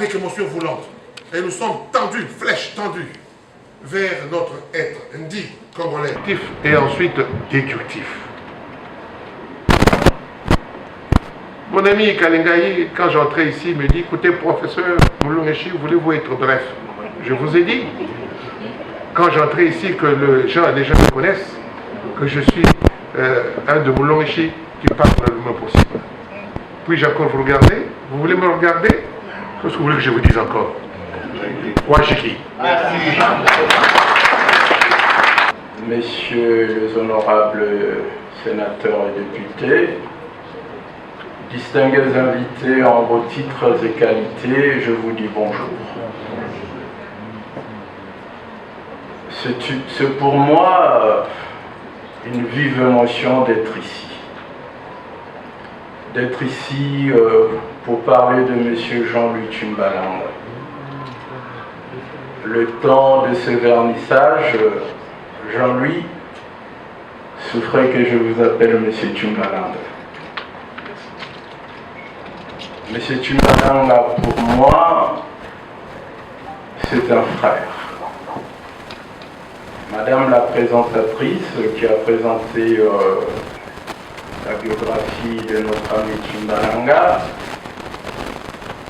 avec émotion voulante. Et nous sommes tendus, flèches tendues, vers notre être, dit congolais. Et ensuite déductif. Mon ami Kalingaï, quand j'entrais ici, me dit, écoutez, professeur Moulongechi, voulez-vous être bref? Je vous ai dit, quand j'entrais ici, que les gens me connaissent, que je suis un de Moulongechi qui parle le moins possible. Puis-je encore vous regarder? Vous voulez me regarder? Qu'est-ce que vous voulez que je vous dise encore? Wachiki. Merci. Messieurs les honorables sénateurs et députés, distingués invités en vos titres et qualités, je vous dis bonjour. C'est pour moi une vive émotion d'être ici. D'être ici pour parler de M. Jean-Louis Tchimbalanga. Le temps de ce vernissage, Jean-Louis souffrait que je vous appelle M. Tchimbalanga. M. Tchimbalanga, pour moi, c'est un frère. Madame la présentatrice qui a présenté la biographie de notre ami Tchimbalanga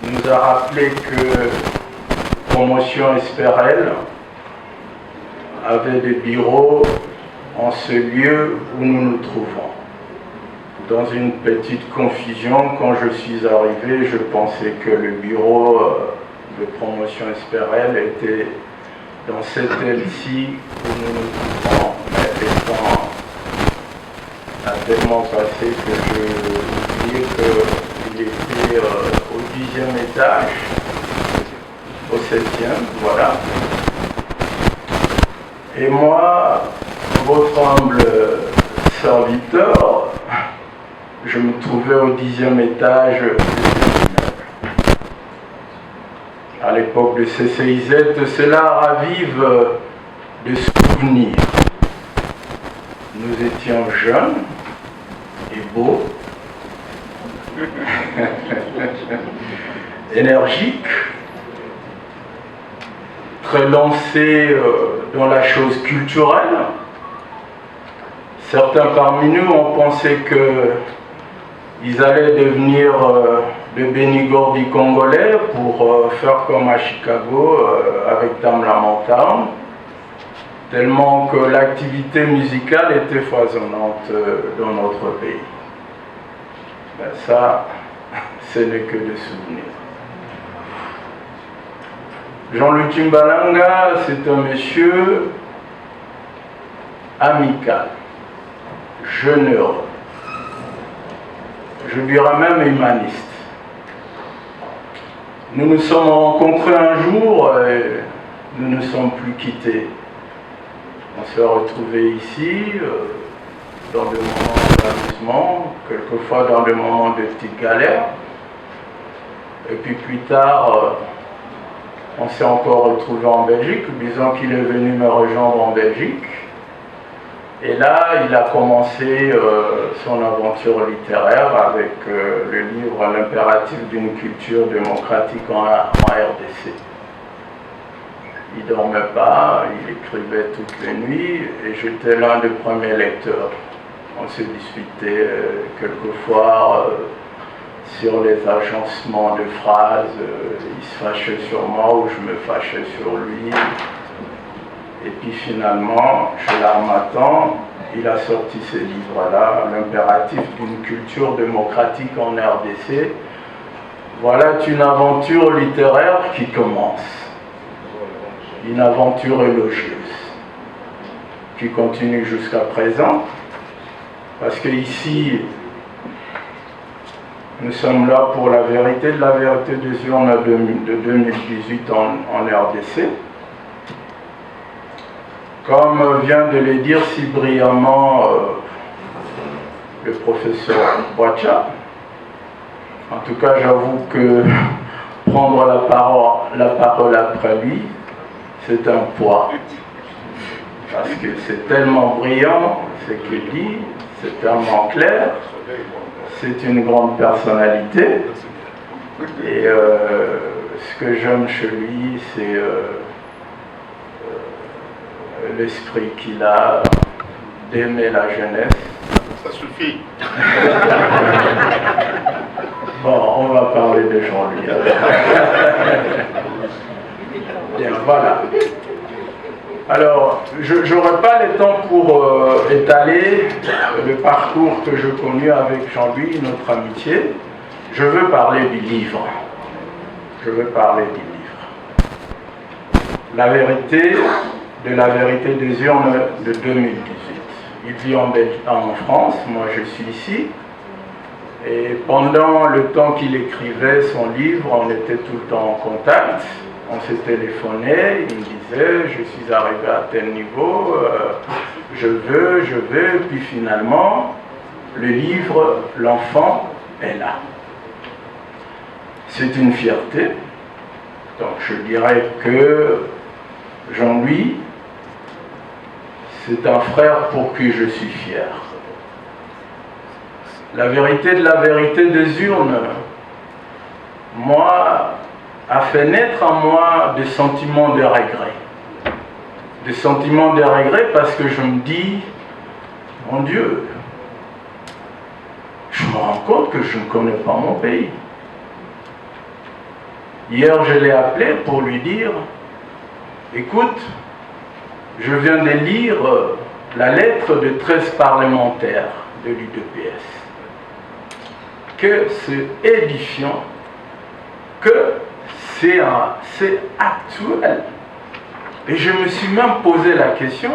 nous a rappelé que Promotion Esperel avait des bureaux en ce lieu où nous nous trouvons. Dans une petite confusion, quand je suis arrivé, je pensais que le bureau de Promotion Esperel était dans cette aile-ci où nous nous trouvons, mais étant tellement passé que je oubliais qu'il était au 10e étage, au 7e, voilà. Et moi, votre humble serviteur, je me trouvais au 10e étage de l'immeuble. À l'époque de CCIZ, cela ravive des souvenirs. Nous étions jeunes et beaux, énergiques, très lancés dans la chose culturelle. Certains parmi nous ont pensé qu'ils allaient devenir le Benny Gordy congolais pour faire comme à Chicago avec Tamla Motown, tellement que l'activité musicale était foisonnante dans notre pays. Ben ça, ce n'est que des souvenirs. Jean-Louis Tchimbalanga, c'est un monsieur amical, généreux, je dirais même humaniste. Nous nous sommes rencontrés un jour et nous ne sommes plus quittés. On s'est retrouvés ici, dans des moments d'amusement, quelquefois dans des moments de petites galères. Et puis plus tard, on s'est encore retrouvés en Belgique, disant qu'il est venu me rejoindre en Belgique. Et là, il a commencé son aventure littéraire avec le livre L'impératif d'une culture démocratique en RDC. Il ne dormait pas, il écrivait toutes les nuits et j'étais l'un des premiers lecteurs. On se disputait quelquefois sur les agencements de phrases, il se fâchait sur moi ou je me fâchais sur lui. Et puis finalement, chez l'Harmattan, il a sorti ce livre-là, L'impératif d'une culture démocratique en RDC. Voilà une aventure littéraire qui commence. Une aventure élogieuse, qui continue jusqu'à présent, parce que ici, nous sommes là pour la vérité des urnes de 2018 en RDC. Comme vient de le dire si brillamment le professeur Boacha, en tout cas j'avoue que prendre la parole après lui, c'est un poids. Parce que c'est tellement brillant ce qu'il dit, c'est tellement clair, c'est une grande personnalité. Et ce que j'aime chez lui, c'est l'esprit qu'il a d'aimer la jeunesse. Ça suffit. Bon, on va parler de Jean-Louis. Bien, voilà. Alors, je n'aurai pas le temps pour étaler le parcours que je connais avec Jean-Louis, notre amitié. Je veux parler du livre. Je veux parler du livre. La vérité des urnes de 2018. Il vit en France, moi je suis ici. Et pendant le temps qu'il écrivait son livre, on était tout le temps en contact. On se téléphonait, il me disait, je suis arrivé à tel niveau, je veux, puis finalement, le livre, l'enfant est là. C'est une fierté. Donc je dirais que Jean-Louis, c'est un frère pour qui je suis fier. La vérité de la vérité des urnes, moi, a fait naître en moi des sentiments de regret. Des sentiments de regret parce que je me dis, mon Dieu, je me rends compte que je ne connais pas mon pays. Hier, je l'ai appelé pour lui dire, écoute, je viens de lire la lettre de 13 parlementaires de l'UDPS. Que c'est édifiant, que c'est actuel. Et je me suis même posé la question,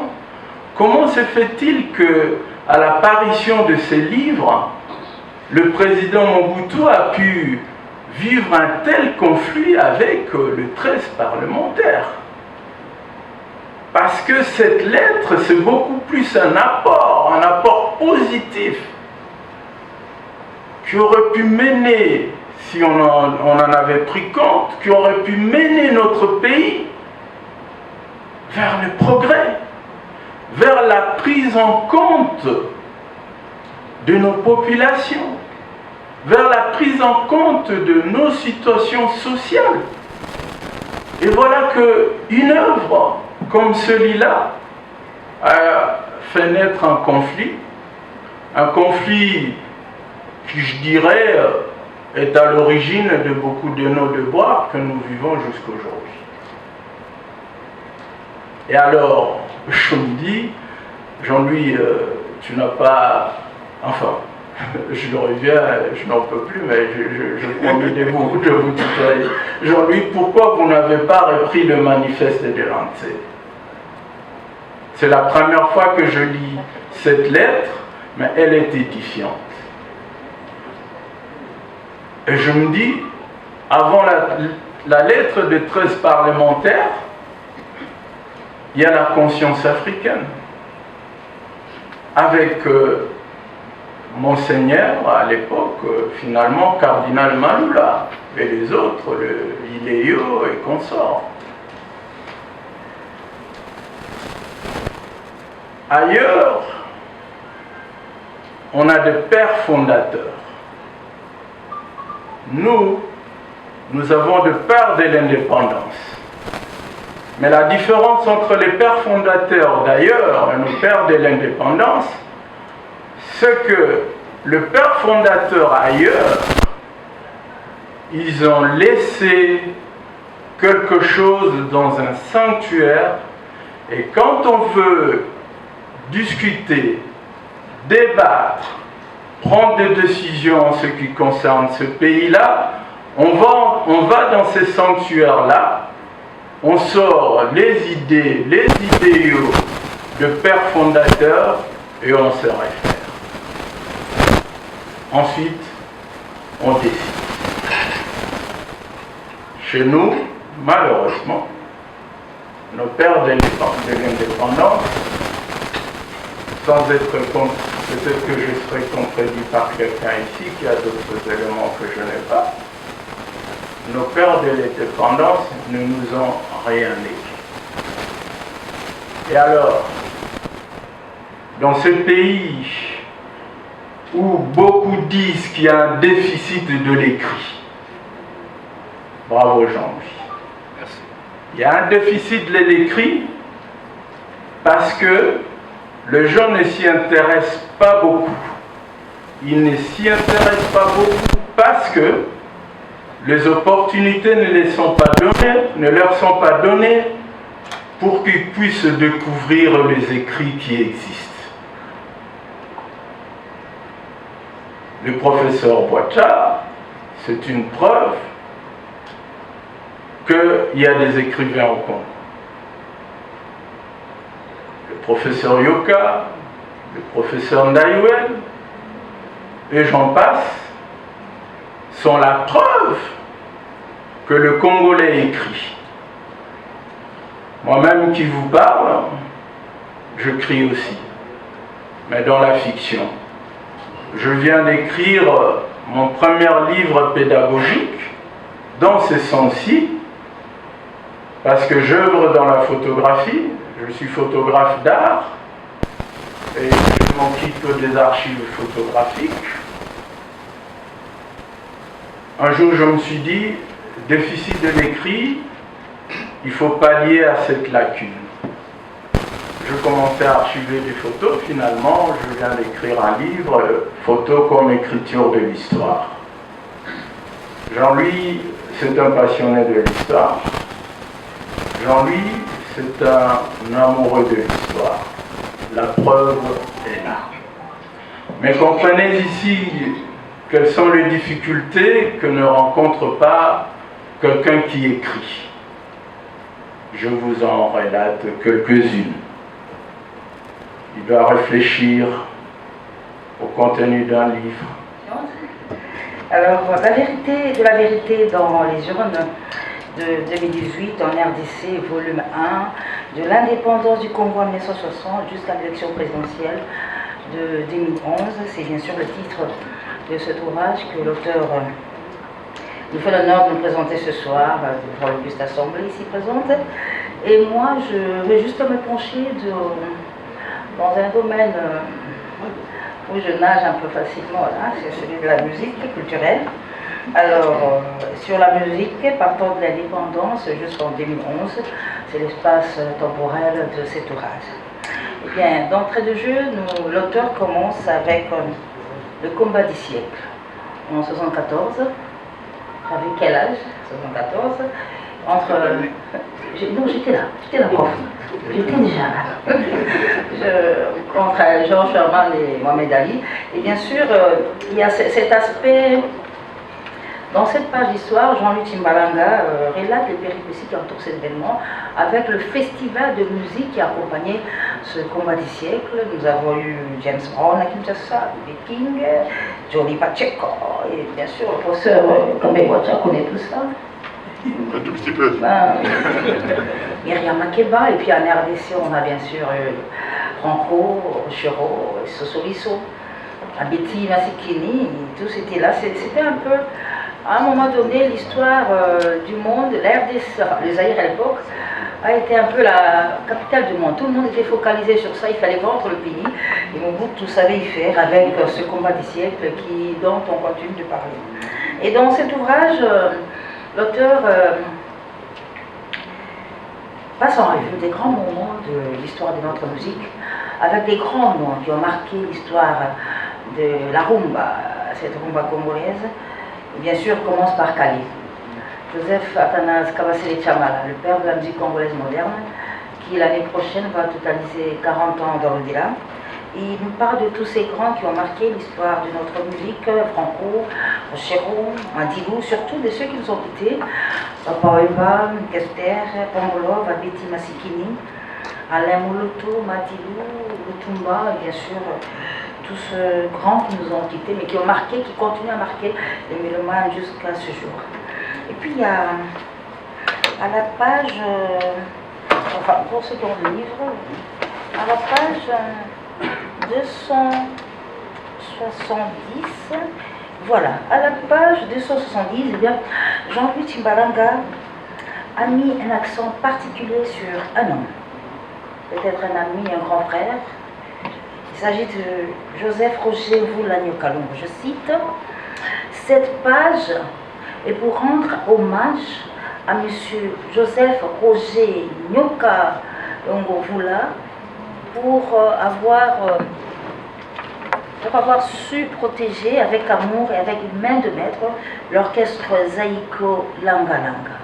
comment se fait-il que, à l'apparition de ces livres, le président Mobutu a pu vivre un tel conflit avec les 13 parlementaires? Parce que cette lettre, c'est beaucoup plus un apport positif, qui aurait pu mener, si on en avait pris compte, qui aurait pu mener notre pays vers le progrès, vers la prise en compte de nos populations, vers la prise en compte de nos situations sociales. Et voilà qu'une œuvre comme celui-là a fait naître un conflit qui, je dirais, est à l'origine de beaucoup de nos devoirs que nous vivons jusqu'aujourd'hui. Et alors, je me dis, Jean-Louis, tu n'as pas... Enfin, je reviens, je n'en peux plus, mais je promets de vous tutoyer. Jean-Louis, pourquoi vous n'avez pas repris le manifeste de l'ANSEE? C'est la première fois que je lis cette lettre, mais elle est édifiante. Et je me dis, avant la lettre de 13 parlementaires, il y a la conscience africaine. Avec Monseigneur, à l'époque, finalement, cardinal Maloula, et les autres, le Iléo et consorts. Ailleurs, on a des pères fondateurs. Nous avons des pères de l'indépendance. Mais la différence entre les pères fondateurs d'ailleurs et nos pères de l'indépendance, c'est que le père fondateur ailleurs, ils ont laissé quelque chose dans un sanctuaire, et quand on veut discuter, débattre, prendre des décisions en ce qui concerne ce pays-là, on va dans ces sanctuaires-là, on sort les idées, les idéaux de pères fondateurs et on se réfère. Ensuite, on décide. Chez nous, malheureusement, nos pères de l'indépendance, sans être contre, peut-être que je serai contredit par quelqu'un ici qui a d'autres éléments que je n'ai pas, nos pères de l'indépendance ne nous ont rien légué. Et alors, dans ce pays où beaucoup disent qu'il y a un déficit de l'écrit, Bravo Jean-Louis. Merci. Il y a un déficit de l'écrit parce que le gens ne s'y intéresse pas beaucoup. Ils ne s'y intéressent pas beaucoup parce que les opportunités ne leur sont pas données pour qu'ils puissent découvrir les écrits qui existent. Le professeur Boitard, c'est une preuve qu'il y a des écrivains au Congo. Le professeur Yoka, le professeur Ndaïwen, et j'en passe, sont la preuve que le Congolais écrit. Moi-même qui vous parle, je crie aussi, mais dans la fiction. Je viens d'écrire mon premier livre pédagogique dans ce sens-ci, parce que j'œuvre dans la photographie, je suis photographe d'art, et je ne m'occupe que des archives photographiques. Un jour, je me suis dit, déficit de l'écrit, il faut pallier à cette lacune. Je commençais à archiver des photos, finalement, je viens d'écrire un livre, Photos comme écriture de l'histoire. Jean-Louis, c'est un passionné de l'histoire. Jean-Louis, c'est un amoureux de l'histoire. La preuve est là. Mais comprenez ici quelles sont les difficultés que ne rencontre pas quelqu'un qui écrit. Je vous en relate quelques-unes. Il doit réfléchir au contenu d'un livre. Alors, la vérité dans les urnes de 2018 en RDC, volume 1, de l'indépendance du Congo en 1960 jusqu'à l'élection présidentielle de 2011. C'est bien sûr le titre de cet ouvrage que l'auteur nous fait l'honneur de nous présenter ce soir devant l'Auguste Assemblée ici présente. Et moi, je vais juste me pencher dans un domaine où je nage un peu facilement, là, c'est celui de la musique culturelle. Alors, sur la musique, partant de l'indépendance jusqu'en 2011, c'est l'espace temporel de cet ouvrage. Eh bien, d'entrée de jeu, l'auteur commence avec le combat du siècle. En 1974, avec quel âge? 74. Non, j'étais là, prof. J'étais déjà là. Contre Georges Sherman et Mohamed Ali. Et bien sûr, il y a cet aspect. Dans cette page d'histoire, Jean-Louis Timbalanga relate les péripéties qui entourent cet événement avec le festival de musique qui a accompagné ce combat du siècle. Nous avons eu James Brown à Kinshasa, B.B. King, Johnny Pacheco, et bien sûr le professeur Kambewacha connaît tout ça. Un tout petit peu. Myriam Makeba, et puis en RDC, on a bien sûr Franco, Chiro, Sosoliso, Abeti Masikini, tous étaient là. C'était un peu, à un moment donné, l'histoire du monde, l'RDC, le Zaïre à l'époque, a été un peu la capitale du monde. Tout le monde était focalisé sur ça, il fallait vendre le pays. Et Mobutu savait y faire avec ce combat du siècle dont on continue de parler. Et dans cet ouvrage, l'auteur passe en revue des grands moments de l'histoire de notre musique, avec des grands noms qui ont marqué l'histoire de la rumba, cette rumba congolaise. Et bien sûr, commence par Kali. Joseph Athanase Kabasele Chamala, le père de la musique congolaise moderne, qui l'année prochaine va totaliser 40 ans dans l'au-delà. Il nous parle de tous ces grands qui ont marqué l'histoire de notre musique, Franco, Chiro, Mandilou, surtout de ceux qui nous ont quittés, Papa Eva, Kester, Pongolov, Abeti Masikini, Alain Moloto, Mandilou, Lutumba, et bien sûr tous ces grands qui nous ont quittés, mais qui ont marqué, qui continuent à marquer les mélomanes jusqu'à ce jour. Et puis il y a à la page, enfin pour ceux qui ont le livre, à la page 270, voilà, à la page 270, eh bien, Jean-Louis Timbalanga a mis un accent particulier sur un homme, peut-être un ami, un grand frère. Il s'agit de Joseph Roger Voulanio Kalongo. Je cite, cette page et pour rendre hommage à M. Joseph Roger Nyoka Ngovula pour avoir su protéger avec amour et avec une main de maître l'orchestre Zaïko Langa Langa.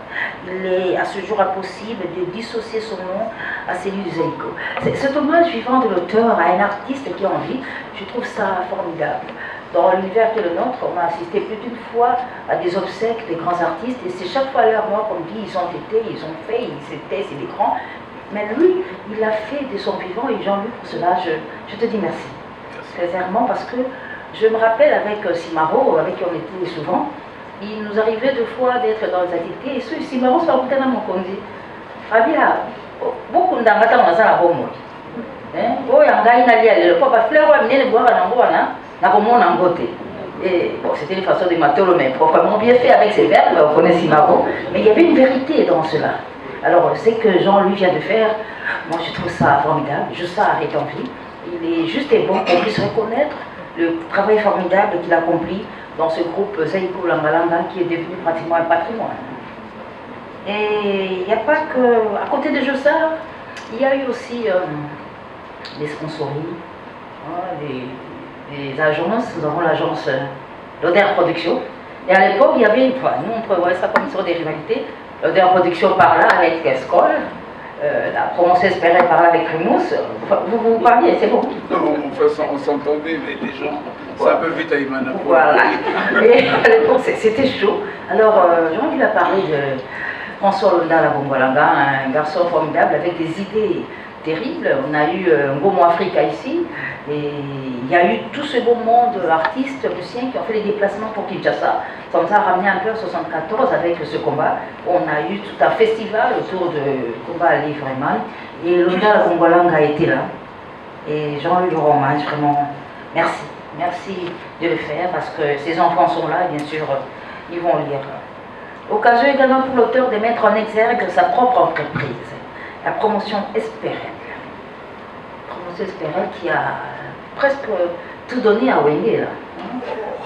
Il est à ce jour impossible de dissocier son nom à celui du Zaïko. Cet hommage vivant de l'auteur à un artiste qui en vit, je trouve ça formidable. Dans l'univers qui est le nôtre, on a assisté plus d'une fois à des obsèques des grands artistes et c'est chaque fois leur mort qu'on dit ils ont été, ils ont fait, ils étaient, c'est des grands. Mais lui, il a fait de son vivant et Jean-Luc, pour cela, je te dis merci. Sincèrement, parce que je me rappelle avec Simaro, avec qui on était souvent, il nous arrivait deux fois d'être dans les activités et ce Simaro se racontait dans mon condi. Fabia, beaucoup d'angata on a ça à Romo. Oh, yanga inali le papa fleur wa mine boire à l'angoana, na Romo n'angoté. Et bon, c'était une façon de matolo, mais proprement bien fait avec ses verbes, on connaît Simaro, mais il y avait une vérité dans cela. Alors, ce que Jean lui vient de faire, moi je trouve ça formidable, je ça arrête en vie. Il est juste et bon qu'on puisse reconnaître le travail formidable qu'il accomplit dans ce groupe Zaïko Langalanga qui est devenu pratiquement un patrimoine. Et il n'y a pas que... À côté de Jossard, il y a eu aussi des sponsoring, des agences. Nous avons l'agence Loder Production. Et à l'époque, il y avait... Enfin, nous, on prévoyait ça comme sur des rivalités. Loder Production par là avec Escol. La promotion espérée par là avec Rimous. Vous parliez, c'est bon. Non, enfin, on s'entendait, mais les gens, c'est un peu vite à Imana. Voilà. Et à l'époque, c'était chaud. Alors, Jean lui a parlé de François Londa la Bongolanga, un garçon formidable avec des idées terribles. On a eu Ngomo Africa ici, et il y a eu tout ce beau monde d'artistes russiens qui ont fait des déplacements pour Kinshasa. Ça nous a ramené un peu en 1974 avec ce combat. On a eu tout un festival autour de combat à Livreman, et Londa la Bongolanga a été là. Et Jean lui rend hommage, vraiment. Merci. Merci de le faire parce que ces enfants sont là et bien sûr, ils vont lire. Occasion également pour l'auteur de mettre en exergue sa propre entreprise, la promotion Espérel. Promotion Espérel qui a presque tout donné à Wenge là.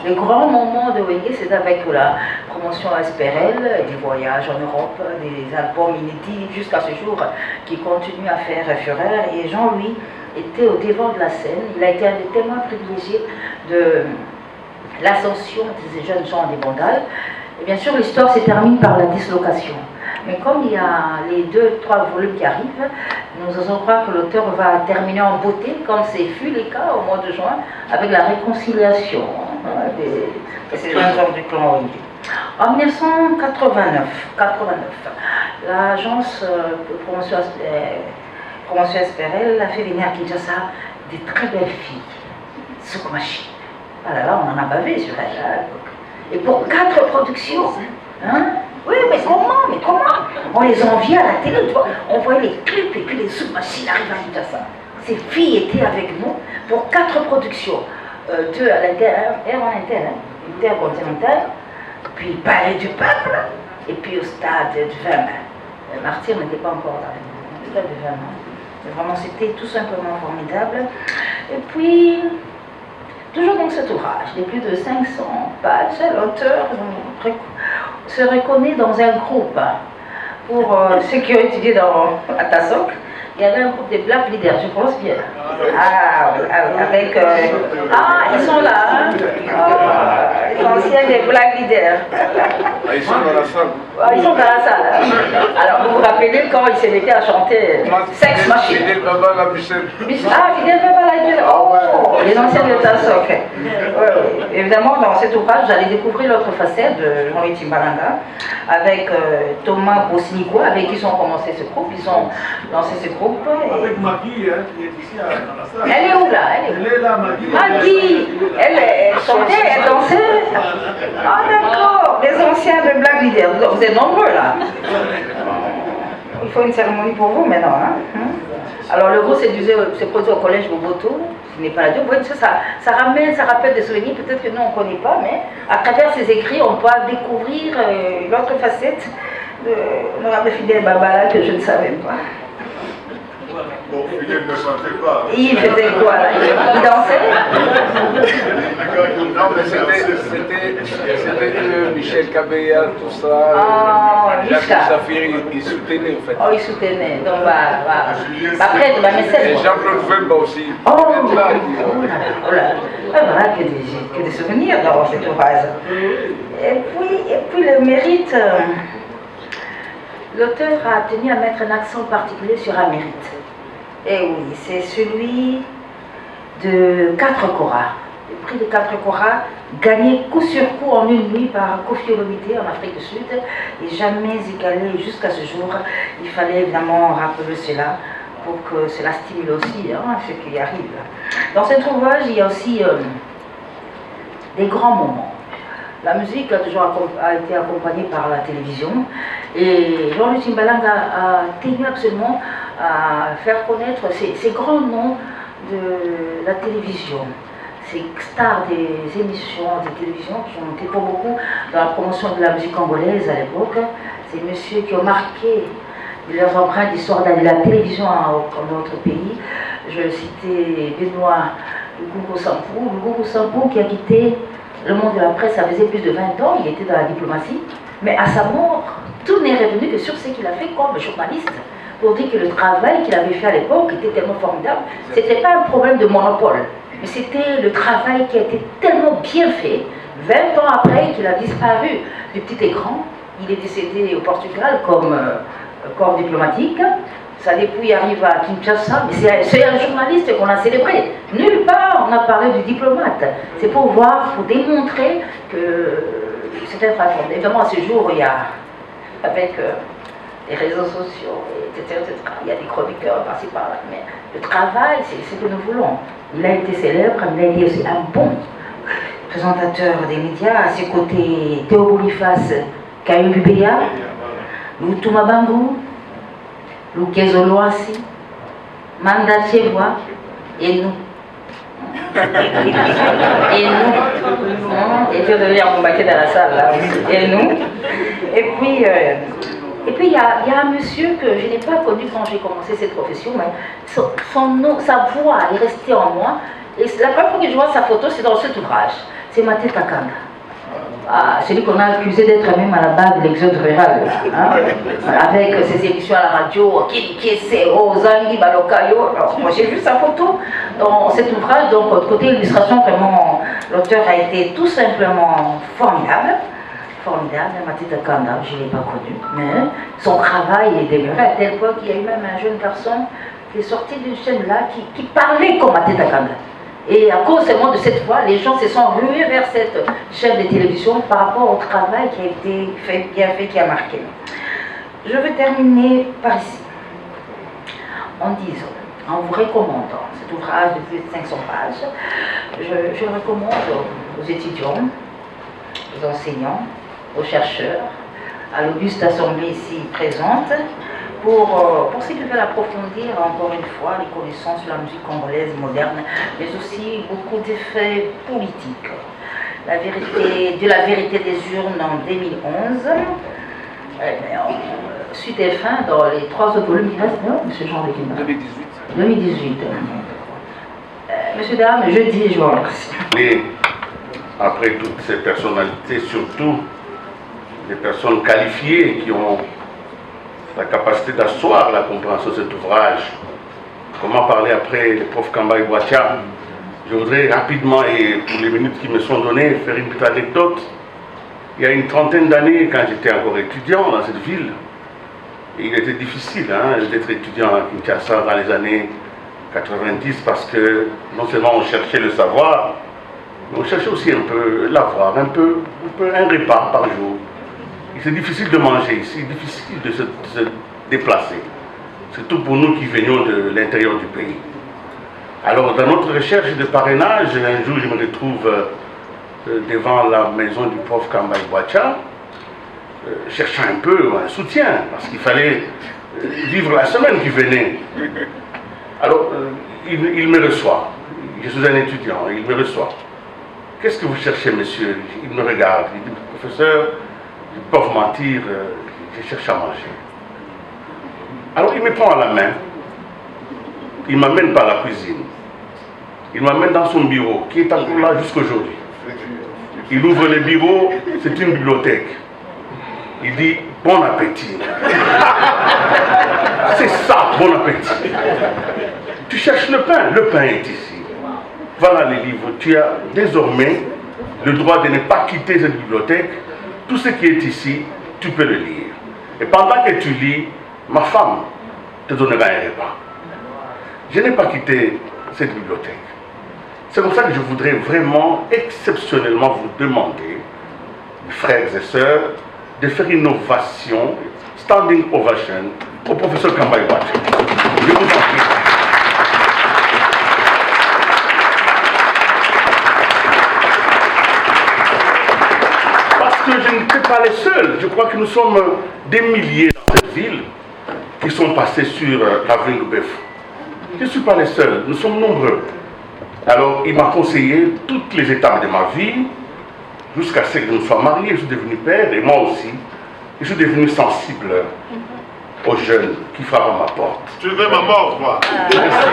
Le grand moment de Wenge, c'est avec la promotion Espérel, des voyages en Europe, des albums inédits jusqu'à ce jour qui continuent à faire fureur. Et Jean, lui, était au devant de la scène. Il a été un des témoins privilégiés de l'ascension de ces jeunes gens des Bondales. Et bien sûr, l'histoire se termine par la dislocation. Mais comme il y a les 2-3 volumes qui arrivent, nous osons croire que l'auteur va terminer en beauté, comme c'est fut le cas au mois de juin, avec la réconciliation de ces jeunes gens du clan Wenge. En 1989, l'agence de promotion Espérel a fait venir à Kinshasa des très belles filles, Soukmachi. Ah là là, on en a bavé sur elle à l'époque. Et pour 4 productions, hein? Oui, mais comment? On les enviait à la télé, tu vois. On voyait les clips et puis les Soukmachi arrivent à Kinshasa. Ces filles étaient avec nous pour 4 productions. 2 à l'intercontinental, puis Palais du Peuple, et puis au stade de Vermont. Martyr n'était pas encore là, le stade de Vermont. Vraiment, c'était tout simplement formidable. Et puis, toujours dans cet ouvrage, de plus de 500 pages, l'auteur se reconnaît dans un groupe. Pour ceux qui ont étudié à Tassok, il y avait un groupe de Black Leaders, je pense bien. Ah, avec... ils sont là, hein? Les anciens des Black Leaders. Ils sont dans la salle. Ils sont dans la salle. Alors, vous vous rappelez quand ils se mettaient à chanter Sex Machine. Fidel Baba la Michel. Fidel Baba la Michel. Oh, les anciens de Tassok. Oui. Évidemment, dans cet ouvrage, vous allez découvrir l'autre facette de Jean-Louis Timbalanga avec Thomas Bosnico, avec qui ils ont commencé ce groupe. Ils ont lancé ce groupe. Avec Maggie, hein, qui est ici dans la salle. Elle est où là? Elle est là, Maggie. Maggie, elle chantait, elle dansait. Ah d'accord, les anciens de Black Leader. Vous êtes nombreux là. Il faut une cérémonie pour vous maintenant. Hein? Alors le groupe s'est produit au collège Boboto, ce n'est pas la Dieu. Vous voyez, ça ramène, ça rappelle des souvenirs, peut-être que nous on ne connaît pas, mais à travers ces écrits, on peut découvrir l'autre facette de l'honorable Fidel Babala que je ne savais pas. Bon, Philippe ne chantait pas. Il faisait quoi là? Il dansait? Non, mais c'était Michel Cabella, tout ça. Jacques Jusqu'à. Safir, il soutenait en fait. Oh, il soutenait. Donc, voilà. Après, mais c'est Et bon. Jean-Claude Vemba aussi. Oh, Il est là, oh là. Ah, voilà que des souvenirs dans cet ouvrage. Et puis le mérite, l'auteur a tenu à mettre un accent particulier sur un mérite. Et oui, c'est celui de 4 koras. Le prix de 4 koras, gagné coup sur coup en une nuit par Koffi Olomide en Afrique du Sud, et jamais égalé jusqu'à ce jour. Il fallait évidemment rappeler cela pour que cela stimule aussi ce qui arrive. Dans cet ouvrage, il y a aussi des grands moments. La musique a toujours été accompagnée par la télévision, et Jean-Luc Timbaland a tenu absolument à faire connaître ces grands noms de la télévision, ces stars des émissions de télévision qui ont été pour beaucoup dans la promotion de la musique congolaise à l'époque. Ces messieurs qui ont marqué leurs empreintes d'histoire de la télévision dans notre pays. Je citais Benoît Lukungu Sampou qui a quitté le monde de la presse, ça faisait plus de 20 ans, il était dans la diplomatie, mais à sa mort, tout n'est revenu que sur ce qu'il a fait comme journaliste, pour dire que le travail qu'il avait fait à l'époque était tellement formidable. Ce n'était pas un problème de monopole, mais c'était le travail qui a été tellement bien fait. 20 ans après qu'il a disparu du petit écran, il est décédé au Portugal comme corps diplomatique. Sa dépouille arrive à Kinshasa, mais c'est un journaliste qu'on a célébré. Nulle part on a parlé du diplomate. C'est pour voir, pour démontrer que c'est un frère. Évidemment, à ce jour, il y a, avec les réseaux sociaux, etc., il y a des chroniqueurs par-ci par-là. Mais le travail, c'est ce que nous voulons. Il a été célèbre, il a été aussi un bon présentateur des médias. À ses côtés, Théo Boniface, Kayo Bubéa, Loutou Mabangu, Lukezo Loasi, Manda Chewa, et nous. Et nous. Et puis on devait embarquer dans la salle là. Et nous. Et puis il y a un monsieur que je n'ai pas connu quand j'ai commencé cette profession, mais son nom, sa voix est restée en moi. Et la première fois que je vois sa photo, c'est dans cet ouvrage. C'est Mateta Kanga. Ah, celui qu'on a accusé d'être même à la base de l'exode rural, avec ses émissions à la radio, Kilikese, Ozangi, Balokayo. Alors, moi j'ai vu sa photo dans cet ouvrage, donc côté illustration, vraiment, l'auteur a été tout simplement formidable. Formidable, Mateta Kanda, je ne l'ai pas connu, mais son travail est demeuré à tel point qu'il y a eu même un jeune garçon qui est sorti d'une chaîne là qui parlait comme Mateta Kanda. Et à cause seulement de cette fois, les gens se sont rués vers cette chaîne de télévision par rapport au travail qui a été fait, qui a marqué. Je veux terminer par ici, en disant, en vous recommandant cet ouvrage de plus de 500 pages, je le recommande aux étudiants, aux enseignants, aux chercheurs, à l'auguste assemblée ici présente, pour ceux qui veulent approfondir encore une fois les connaissances sur la musique congolaise moderne, mais aussi beaucoup d'effets politiques. La vérité des urnes en 2011, suite et fin dans les 3 autres volumes qui restent, non, M. Jean Léguin 2018. Monsieur Dame, jeudi, je vous remercie. Et après toutes ces personnalités, surtout des personnes qualifiées qui ont la capacité d'asseoir la compréhension de cet ouvrage. Comment parler après le prof Kamba Ibouatia? Je voudrais rapidement, et pour les minutes qui me sont données, faire une petite anecdote. Il y a une trentaine d'années, quand j'étais encore étudiant dans cette ville, il était difficile d'être étudiant à Kinshasa dans les années 90 parce que non seulement on cherchait le savoir, mais on cherchait aussi un peu l'avoir, un repas par jour. C'est difficile de manger ici, difficile de se déplacer, surtout pour nous qui venions de l'intérieur du pays. Alors dans notre recherche de parrainage, un jour je me retrouve devant la maison du prof Kamba Ibouatia, cherchant un peu un soutien, parce qu'il fallait vivre la semaine qui venait. Alors il me reçoit, je suis un étudiant, il me reçoit. Qu'est-ce que vous cherchez, monsieur? Il me regarde, il dit, professeur, ils peuvent mentir, je cherche à manger. Alors il me prend à la main il m'amène par la cuisine. Il m'amène dans son bureau, qui est encore là jusqu'aujourd'hui. Il ouvre le bureau, c'est une bibliothèque. Il dit, bon appétit. C'est ça, bon appétit. Tu cherches le pain est ici. Voilà les livres. Tu as désormais le droit de ne pas quitter cette bibliothèque. Tout ce qui est ici, tu peux le lire. Et pendant que tu lis, ma femme te donnera un repas. Je n'ai pas quitté cette bibliothèque. C'est comme ça que je voudrais vraiment, exceptionnellement vous demander, frères et sœurs, de faire une ovation, standing ovation, au professeur Kambaï Watt. Je vous en prie. Parce que je n'étais pas les seuls. Je crois que nous sommes des milliers dans cette ville qui sont passés sur l'avenue Loubeuf. Je ne suis pas les seuls, nous sommes nombreux. Alors, il m'a conseillé toutes les étapes de ma vie, jusqu'à ce que je me sois marié, je suis devenu père, et moi aussi, je suis devenu sensible aux jeunes qui frappent à ma porte. Tu veux ma mort, toi? Merci.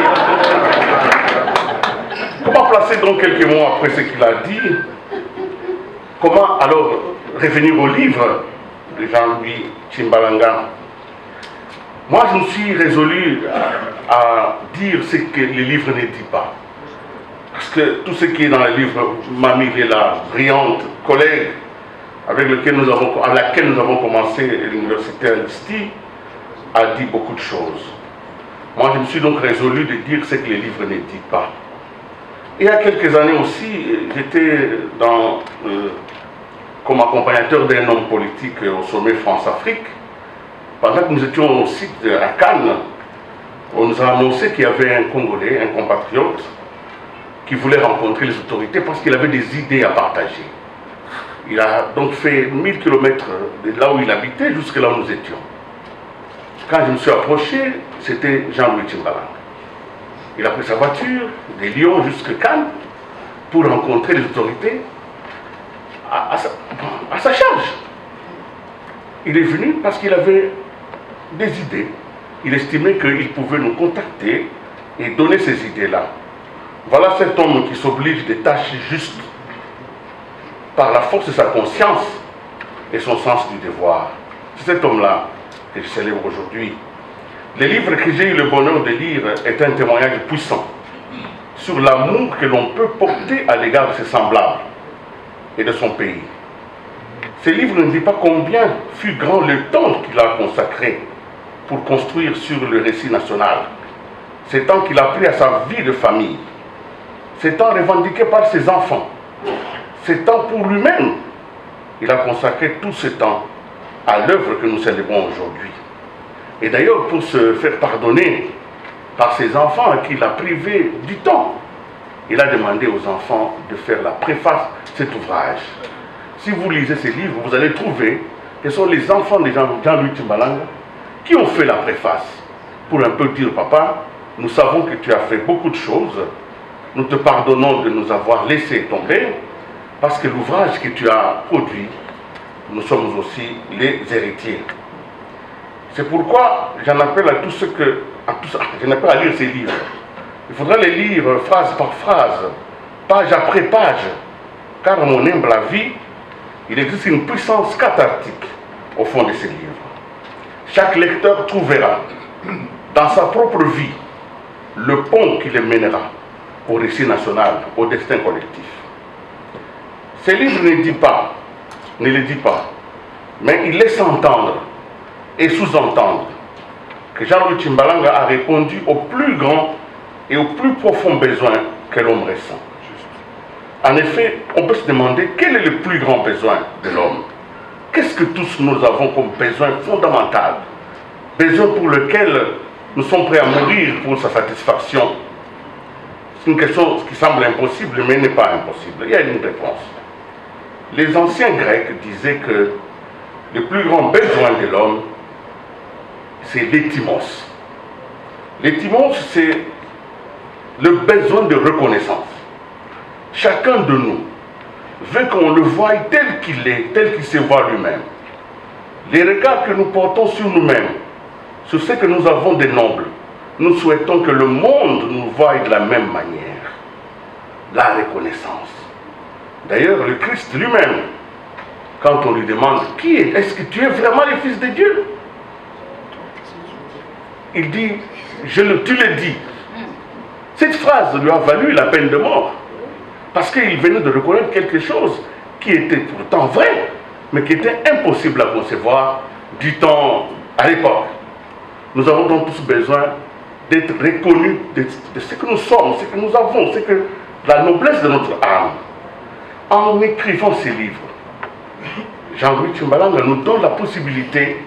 Comment placer donc quelques mots après ce qu'il a dit? Comment alors revenir au livre de Jean-Louis Tchimbalanga? Moi, je me suis résolu à dire ce que le livre ne dit pas. Parce que tout ce qui est dans le livre, Mamie Léla, brillante collègue avec laquelle nous avons commencé l'université à l'ISTI, a dit beaucoup de choses. Moi, je me suis donc résolu de dire ce que le livre ne dit pas. Et il y a quelques années aussi, j'étais comme accompagnateur d'un homme politique au sommet France-Afrique. Pendant que nous étions au site à Cannes, on nous a annoncé qu'il y avait un Congolais, un compatriote, qui voulait rencontrer les autorités parce qu'il avait des idées à partager. Il a donc fait 1000 km de là où il habitait jusqu'à là où nous étions. Quand je me suis approché, c'était Jean-Louis Tchimbalanga. Il a pris sa voiture de Lyon jusqu'à Cannes pour rencontrer les autorités à sa charge. Il est venu parce qu'il avait des idées. Il estimait qu'il pouvait nous contacter et donner ces idées-là. Voilà cet homme qui s'oblige des tâches justes par la force de sa conscience et son sens du devoir. C'est cet homme-là que je célèbre aujourd'hui. Le livre que j'ai eu le bonheur de lire est un témoignage puissant sur l'amour que l'on peut porter à l'égard de ses semblables et de son pays. Ce livre ne dit pas combien fut grand le temps qu'il a consacré pour construire sur le récit national. Ce temps qu'il a pris à sa vie de famille. Ce temps revendiqué par ses enfants. Ce temps pour lui-même. Il a consacré tout ce temps à l'œuvre que nous célébrons aujourd'hui. Et d'ailleurs, pour se faire pardonner par ses enfants à qui il a privé du temps, il a demandé aux enfants de faire la préface de cet ouvrage. Si vous lisez ces livres, vous allez trouver que ce sont les enfants de Jean-Louis Tchimbalanga qui ont fait la préface pour un peu dire, papa, nous savons que tu as fait beaucoup de choses, nous te pardonnons de nous avoir laissé tomber, parce que l'ouvrage que tu as produit, nous sommes aussi les héritiers. C'est pourquoi j'en appelle à tous ceux que... j'en appelle à lire ces livres. Il faudra les lire phrase par phrase, page après page, car à mon humble avis, il existe une puissance cathartique au fond de ces livres. Chaque lecteur trouvera dans sa propre vie le pont qui le mènera au récit national, au destin collectif. Ce livre ne le dit pas, mais il laisse entendre et sous-entendre que Jean-Louis Tchimbalanga a répondu aux plus grands et aux plus profonds besoins que l'homme ressent. En effet, on peut se demander quel est le plus grand besoin de l'homme. Qu'est-ce que tous nous avons comme besoin fondamental? Besoin pour lequel nous sommes prêts à mourir pour sa satisfaction. C'est une question qui semble impossible, mais n'est pas impossible. Il y a une réponse. Les anciens Grecs disaient que le plus grand besoin de l'homme, c'est l'éthymos. L'éthymos, c'est le besoin de reconnaissance. Chacun de nous veut qu'on le voie tel qu'il est, tel qu'il se voit lui-même. Les regards que nous portons sur nous-mêmes, sur ce que nous avons de noble, nous souhaitons que le monde nous voie de la même manière. La reconnaissance. D'ailleurs, le Christ lui-même, quand on lui demande qui est-ce que tu es vraiment le Fils de Dieu, il dit, tu le dis. Cette phrase lui a valu la peine de mort, parce qu'il venait de reconnaître quelque chose qui était pourtant vrai, mais qui était impossible à concevoir du temps à l'époque. Nous avons donc tous besoin d'être reconnus de ce que nous sommes, ce que nous avons, ce que la noblesse de notre âme. En écrivant ces livres, Jean-Louis Tchimbalanga nous donne la possibilité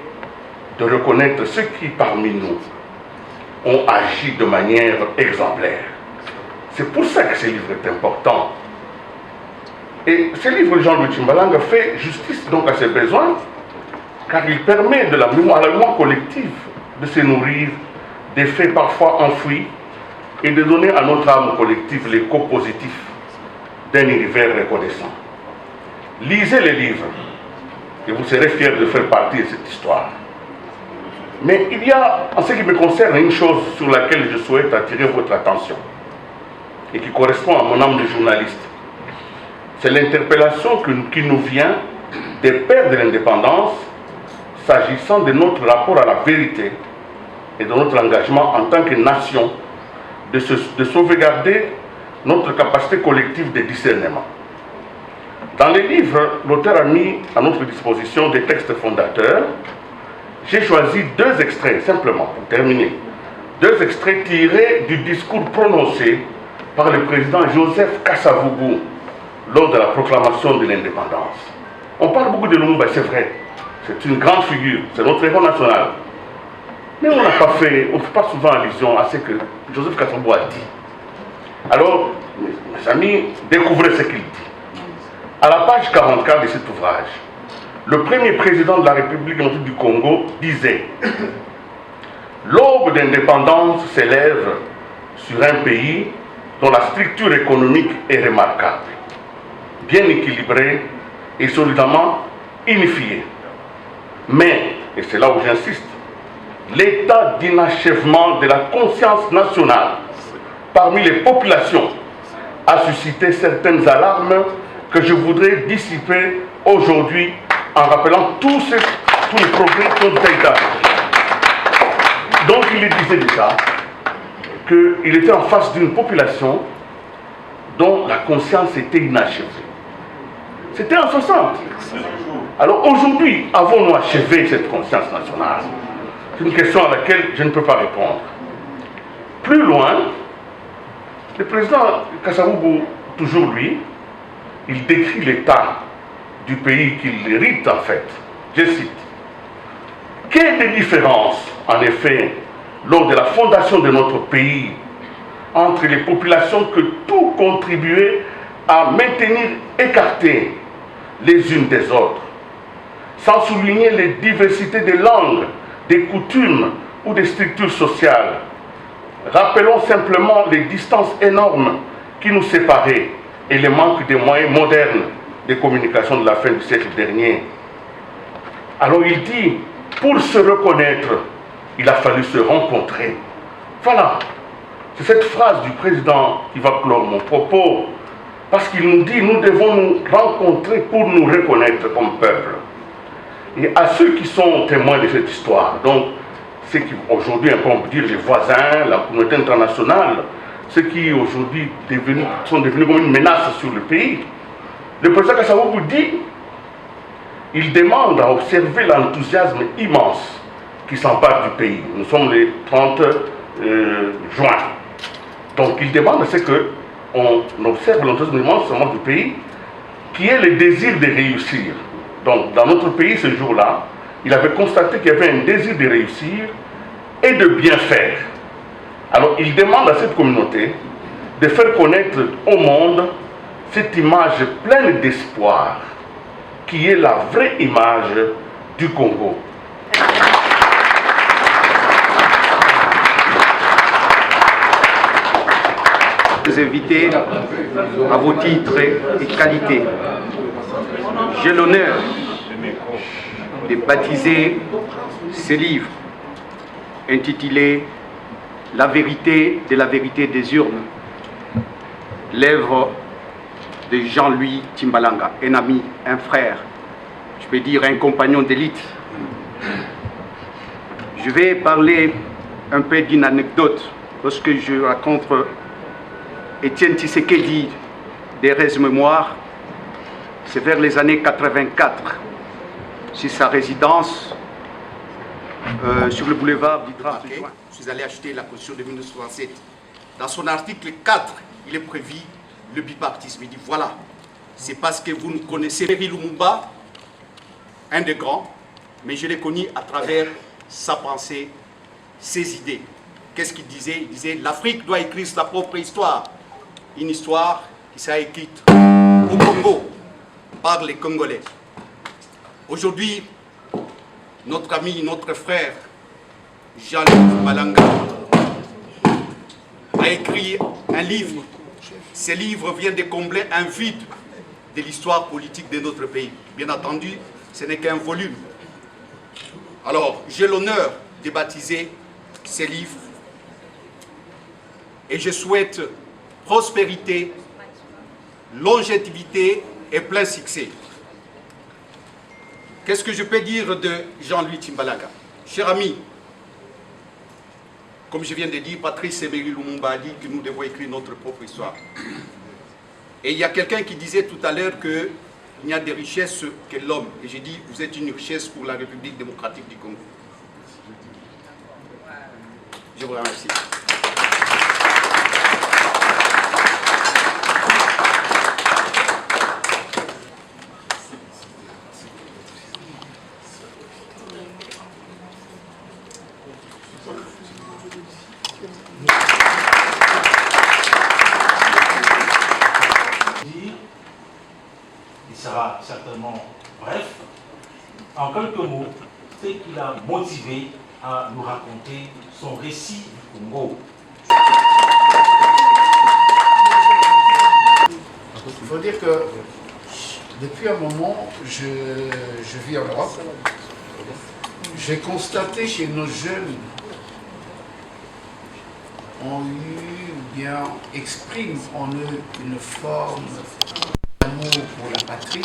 de reconnaître ceux qui, parmi nous, ont agi de manière exemplaire. C'est pour ça que ce livre est important. Et ce livre de Jean-Louis Tchimbalanga fait justice donc à ses besoins, car il permet à la mémoire collective de se nourrir des faits parfois enfouis et de donner à notre âme collective l'écho positif d'un univers reconnaissant. Lisez les livres et vous serez fiers de faire partie de cette histoire. Mais il y a, en ce qui me concerne, une chose sur laquelle je souhaite attirer votre attention et qui correspond à mon âme de journaliste. C'est l'interpellation qui nous vient des pères de l'indépendance s'agissant de notre rapport à la vérité et de notre engagement en tant que nation de sauvegarder notre capacité collective de discernement. Dans les livres, l'auteur a mis à notre disposition des textes fondateurs. J'ai choisi 2 extraits, simplement, pour terminer. 2 extraits tirés du discours prononcé par le président Joseph Kasavubu lors de la proclamation de l'indépendance. On parle beaucoup de Lumumba, c'est vrai. C'est une grande figure, c'est notre héros national. Mais on ne fait pas souvent allusion à ce que Joseph Kasavubu a dit. Alors, mes amis, découvrez ce qu'il dit. À la page 44 de cet ouvrage, le premier président de la République démocratique du Congo disait « L'aube d'indépendance s'élève sur un pays dont la structure économique est remarquable, bien équilibrée et solidement unifiée. Mais, et c'est là où j'insiste, l'état d'inachèvement de la conscience nationale parmi les populations a suscité certaines alarmes que je voudrais dissiper aujourd'hui en rappelant tous les progrès qui ont été accomplis. » Donc il disait déjà qu'il était en face d'une population dont la conscience était inachevée. C'était en 60. Alors aujourd'hui, avons-nous achevé cette conscience nationale? C'est une question à laquelle je ne peux pas répondre. Plus loin, le président Kasavubu, toujours lui, il décrit l'état du pays qu'il hérite en fait. Je cite. Quelle est la différence, en effet, lors de la fondation de notre pays, entre les populations que tout contribuait à maintenir écartées les unes des autres, sans souligner les diversités des langues, des coutumes ou des structures sociales. Rappelons simplement les distances énormes qui nous séparaient et le manque des moyens modernes de communication de la fin du siècle dernier. Alors il dit, pour se reconnaître, il a fallu se rencontrer. Voilà, c'est cette phrase du président qui va clore mon propos, parce qu'il nous dit, nous devons nous rencontrer pour nous reconnaître comme peuple. Et à ceux qui sont témoins de cette histoire, donc ceux qui aujourd'hui, on peut dire les voisins, la communauté internationale, ceux qui aujourd'hui sont devenus comme une menace sur le pays, le président Kasavubu dit, il demande à observer l'enthousiasme immense qui s'empare du pays. Nous sommes le 30 juin. Donc il demande à ce qu'on observe l'enthousiasme immense du pays, qui est le désir de réussir. Donc dans notre pays ce jour-là, il avait constaté qu'il y avait un désir de réussir et de bien faire. Alors il demande à cette communauté de faire connaître au monde cette image pleine d'espoir qui est la vraie image du Congo. Les invités à vos titres et qualités. J'ai l'honneur de baptiser ce livre intitulé la vérité de la vérité des urnes, l'œuvre de Jean-Louis Timbalanga, un ami, un frère, je peux dire un compagnon d'élite. Je vais parler un peu d'une anecdote lorsque je raconte Étienne Tshisekedi des Rêves Mémoires. C'est vers les années 84, sur sa résidence sur le boulevard du 30 juin. Je suis allé acheter la Constitution de 1967. Dans son article 4, il est prévu le bipartisme. Il dit voilà, c'est parce que vous ne connaissez pas Lumumba, un des grands, mais je l'ai connu à travers sa pensée, ses idées. Qu'est-ce qu'il disait? Il disait l'Afrique doit écrire sa propre histoire, une histoire qui sera écrite au Congo par les Congolais. Aujourd'hui, notre ami, notre frère, Jean-Louis Malanga, a écrit un livre. Ce livre vient de combler un vide de l'histoire politique de notre pays. Bien entendu, ce n'est qu'un volume. Alors, j'ai l'honneur de baptiser ce livre et je souhaite prospérité, longévité et plein succès. Qu'est-ce que je peux dire de Jean-Louis Timbalanga? Cher ami, comme je viens de dire, Patrice Emery Lumumba a dit que nous devons écrire notre propre histoire. Et il y a quelqu'un qui disait tout à l'heure qu'il n'y a de richesse que l'homme. Et j'ai dit, vous êtes une richesse pour la République démocratique du Congo. Je vous remercie. Il sera certainement bref. En quelques mots, ce qui l'a motivé à nous raconter son récit du Congo. Il faut dire que depuis un moment, je vis en Europe. J'ai constaté que nos jeunes ont eu, ou bien expriment en eux une forme d'amour pour la patrie.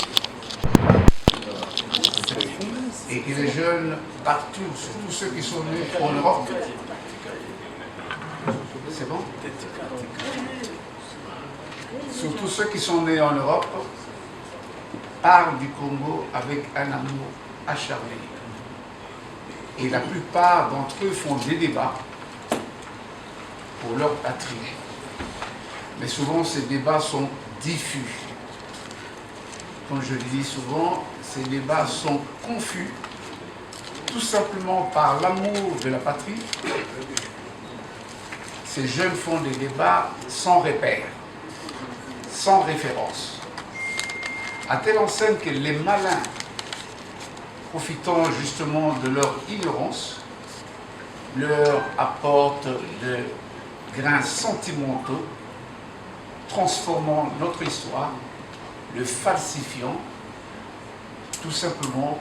Et que les jeunes partout, surtout ceux qui sont nés en Europe, c'est bon? Surtout ceux qui sont nés en Europe, parlent du Congo avec un amour acharné. Et la plupart d'entre eux font des débats pour leur patrie. Mais souvent, ces débats sont diffus. Comme je le dis souvent, ces débats sont confus, tout simplement par l'amour de la patrie. Ces jeunes font des débats sans repère, sans référence, à telle enseigne que les malins, profitant justement de leur ignorance, leur apportent de grains sentimentaux, transformant notre histoire, le falsifiant, tout simplement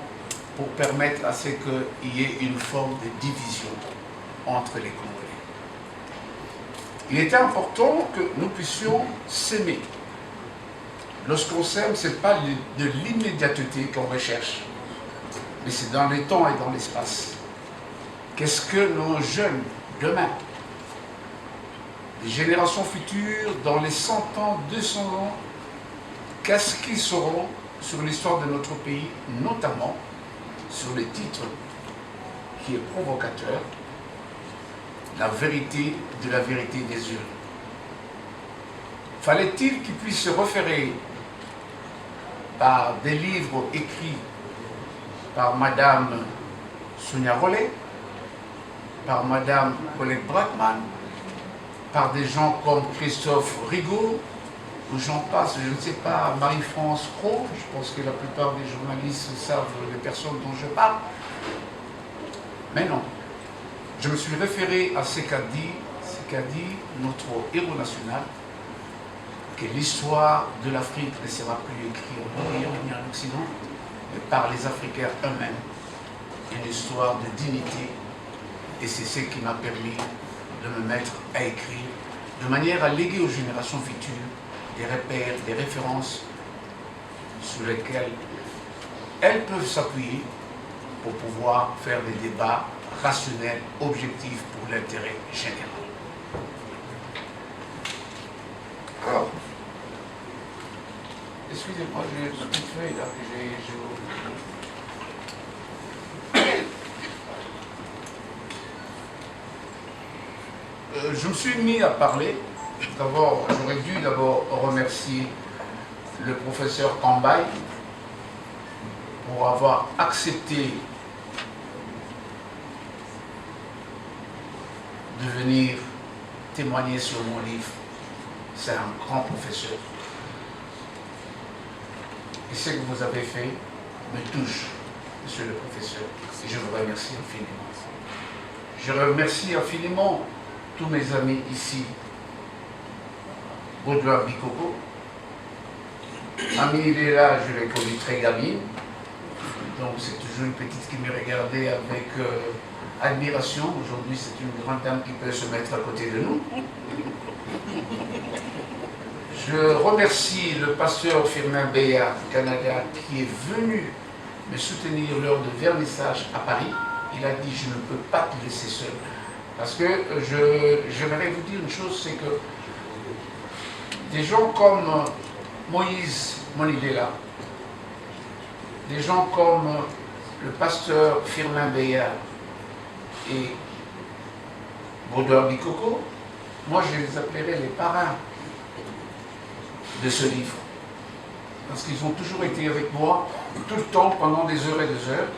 pour permettre à ce qu'il y ait une forme de division entre les Congolais. Il était important que nous puissions s'aimer. Lorsqu'on s'aime, ce n'est pas de l'immédiateté qu'on recherche, mais c'est dans le temps et dans l'espace. Qu'est-ce que nos jeunes, demain, les générations futures, dans les 100 ans, 200 ans, qu'est-ce qu'ils sauront sur l'histoire de notre pays, notamment sur le titre qui est provocateur, la vérité de la vérité des urnes. Fallait-il qu'ils puissent se référer par des livres écrits par Madame Sonia Rollet, par Madame Colette Brackman, par des gens comme Christophe Rigaud, ou j'en passe, je ne sais pas, Marie-France Pro, je pense que la plupart des journalistes savent les personnes dont je parle. Mais non, je me suis référé à ce qu'a dit notre héros national, que l'histoire de l'Afrique ne sera plus écrite en Orient ni en Occident, mais par les Africains eux-mêmes, une histoire de dignité, et c'est ce qui m'a permis de me mettre à écrire, de manière à léguer aux générations futures des repères, des références sur lesquelles elles peuvent s'appuyer pour pouvoir faire des débats rationnels, objectifs pour l'intérêt général. Alors, excusez-moi, j'ai une petite feuille là que j'ai... Je me suis mis à parler. D'abord, j'aurais dû d'abord remercier le professeur Kambaye pour avoir accepté de venir témoigner sur mon livre. C'est un grand professeur. Et ce que vous avez fait me touche, monsieur le professeur. Et je vous remercie infiniment. Je remercie infiniment tous mes amis ici. Baudouin Bikoko. Ami, il est là, je l'ai connu très gamine. Donc c'est toujours une petite qui me regardait avec admiration. Aujourd'hui, c'est une grande dame qui peut se mettre à côté de nous. Je remercie le pasteur Firmin Béat du Canada qui est venu me soutenir lors de vernissage à Paris. Il a dit, je ne peux pas te laisser seul. Parce que j'aimerais vous dire une chose, c'est que des gens comme Moïse Monidela, des gens comme le pasteur Firmin Béat et Baudouin Bikoko, moi je les appellerais les parrains de ce livre. Parce qu'ils ont toujours été avec moi tout le temps, pendant des heures et des heures,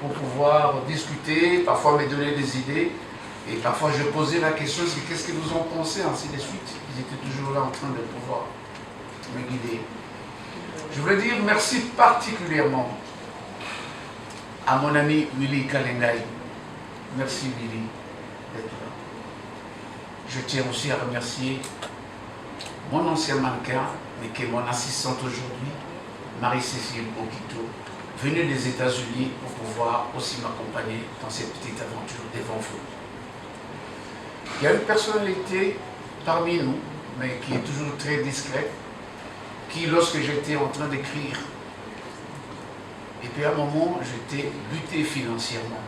pour pouvoir discuter, parfois me donner des idées. Et parfois je posais la question, c'est qu'est-ce que vous en pensez, ainsi de suite. Ils étaient toujours là en train de pouvoir me guider. Je voulais dire merci particulièrement à mon ami Willy Kalengai. Merci Willy d'être là. Je tiens aussi à remercier mon ancien mannequin, mais qui est mon assistante aujourd'hui, Marie-Cécile Okito, venue des États-Unis pour pouvoir aussi m'accompagner dans cette petite aventure devant vous. Il y a une personnalité parmi nous, mais qui est toujours très discrète, qui, lorsque j'étais en train d'écrire, et puis à un moment, j'étais buté financièrement.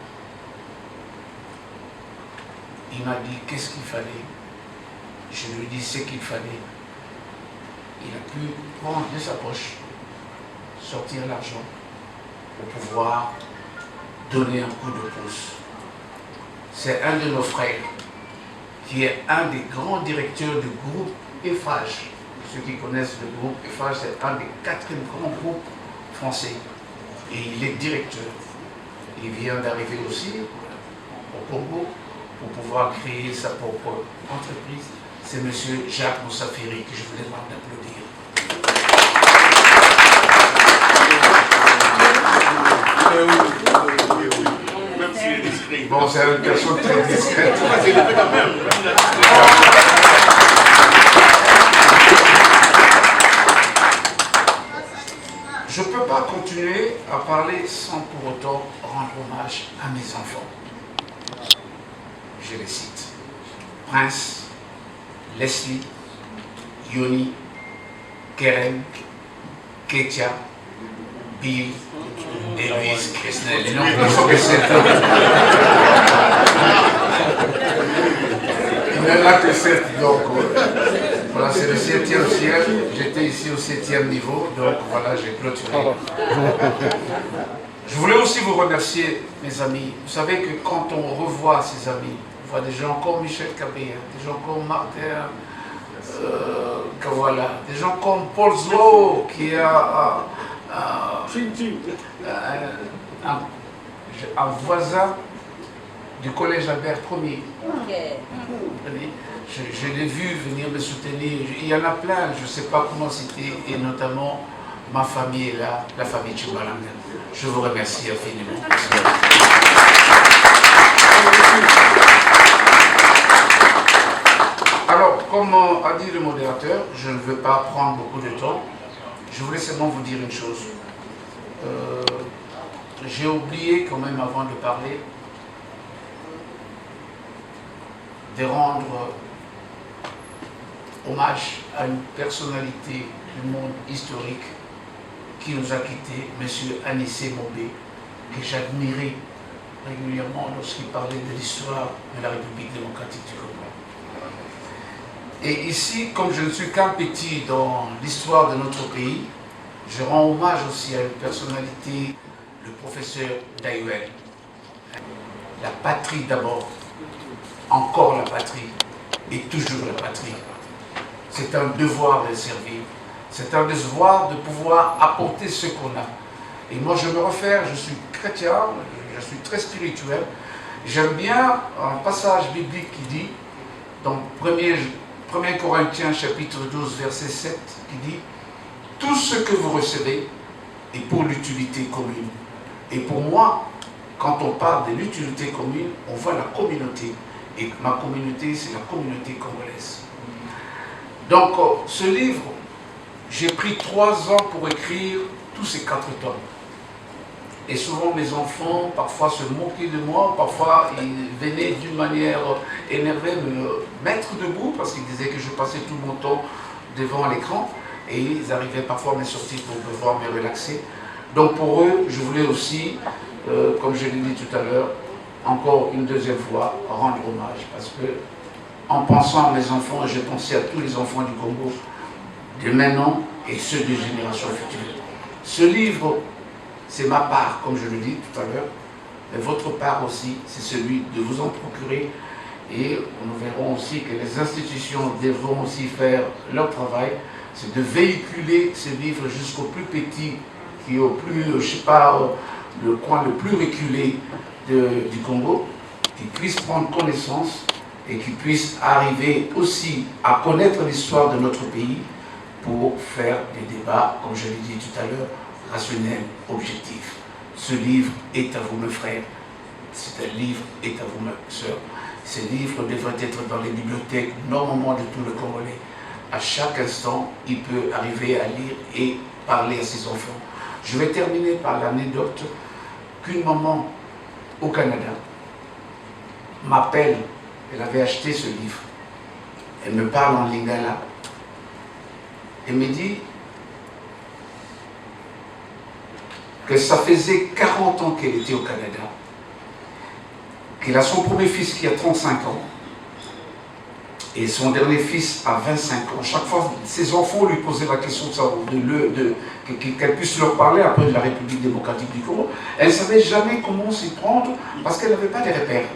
Il m'a dit qu'est-ce qu'il fallait. Je lui dis ce qu'il fallait. Il a pu prendre de sa poche, sortir l'argent pour pouvoir donner un coup de pouce. C'est un de nos frères qui est un des grands directeurs du groupe Eiffage. Ceux qui connaissent le groupe Eiffage, c'est un des 4 grands groupes français. Et il est directeur. Il vient d'arriver aussi au Congo pour pouvoir créer sa propre entreprise. C'est M. Jacques Moussafiri que je vous demande d'applaudir. Bon, c'est une personne très discrète. Je ne peux pas continuer à parler sans pour autant rendre hommage à mes enfants. Je les cite. Prince, Leslie, Yoni, Keren, Ketia, Bill et Louise Cresnel. Et non, il faut que c'est il n'y en a que 7, donc voilà, c'est le 7e ciel. J'étais ici au 7e niveau, donc voilà, j'ai clôturé. Je voulais aussi vous remercier, mes amis. Vous savez que quand on revoit ses amis, on voit des gens comme Michel Kabea, des gens comme Martin Kavala, des gens comme Paul Zlo, qui a un voisin du collège Albert Ier. Je l'ai vu venir me soutenir. Il y en a plein, je ne sais pas comment citer, et notamment ma famille est là, la famille Tchoubalanga. Je vous remercie infiniment. Alors, comme a dit le modérateur, je ne veux pas prendre beaucoup de temps. Je voulais seulement vous dire une chose. J'ai oublié quand même avant de parler de rendre hommage à une personnalité du monde historique qui nous a quittés, M. Anissé Mobé, que j'admirais régulièrement lorsqu'il parlait de l'histoire de la République démocratique du Congo. Et ici, comme je ne suis qu'un petit dans l'histoire de notre pays, je rends hommage aussi à une personnalité, le professeur Dayuel. La patrie d'abord, encore la patrie, et toujours la patrie. C'est un devoir de servir, c'est un devoir de pouvoir apporter ce qu'on a. Et moi je me réfère, je suis chrétien, je suis très spirituel, j'aime bien un passage biblique qui dit, dans 1 Corinthiens chapitre 12 verset 7, qui dit « Tout ce que vous recevez est pour l'utilité commune ». Et pour moi, quand on parle de l'utilité commune, on voit la communauté. Et ma communauté, c'est la communauté congolaise. Donc, ce livre, j'ai pris 3 ans pour écrire tous ces 4 tomes. Et souvent, mes enfants, parfois, se moquaient de moi, parfois, ils venaient d'une manière énervée me mettre debout, parce qu'ils disaient que je passais tout mon temps devant l'écran, et ils arrivaient parfois à me sortir pour pouvoir me relaxer. Donc, pour eux, je voulais aussi, comme je l'ai dit tout à l'heure, encore une deuxième fois, rendre hommage, parce que, en pensant à mes enfants, je pensais à tous les enfants du Congo, de maintenant et ceux des générations futures. Ce livre, c'est ma part, comme je le dis tout à l'heure, mais votre part aussi, c'est celui de vous en procurer, et nous verrons aussi que les institutions devront aussi faire leur travail, c'est de véhiculer ce livre jusqu'au plus petit, qui est au plus, je ne sais pas, le coin le plus reculé du Congo, qui puisse prendre connaissance et qui puisse arriver aussi à connaître l'histoire de notre pays pour faire des débats, comme je l'ai dit tout à l'heure, rationnels, objectifs. Ce livre est à vous, mes frères. C'est un livre est à vous, mes sœurs. Ce livre devrait être dans les bibliothèques, normalement de tout le Congolais. À chaque instant, il peut arriver à lire et parler à ses enfants. Je vais terminer par l'anecdote qu'une maman au Canada m'appelle, elle avait acheté ce livre. Elle me parle en lingala. Elle me dit que ça faisait 40 ans qu'elle était au Canada, qu'elle a son premier fils qui a 35 ans, et son dernier fils a 25 ans. Chaque fois, ses enfants lui posaient la question qu'elle puisse leur parler un peu de la République démocratique du Congo. Elle ne savait jamais comment s'y prendre parce qu'elle n'avait pas de repères.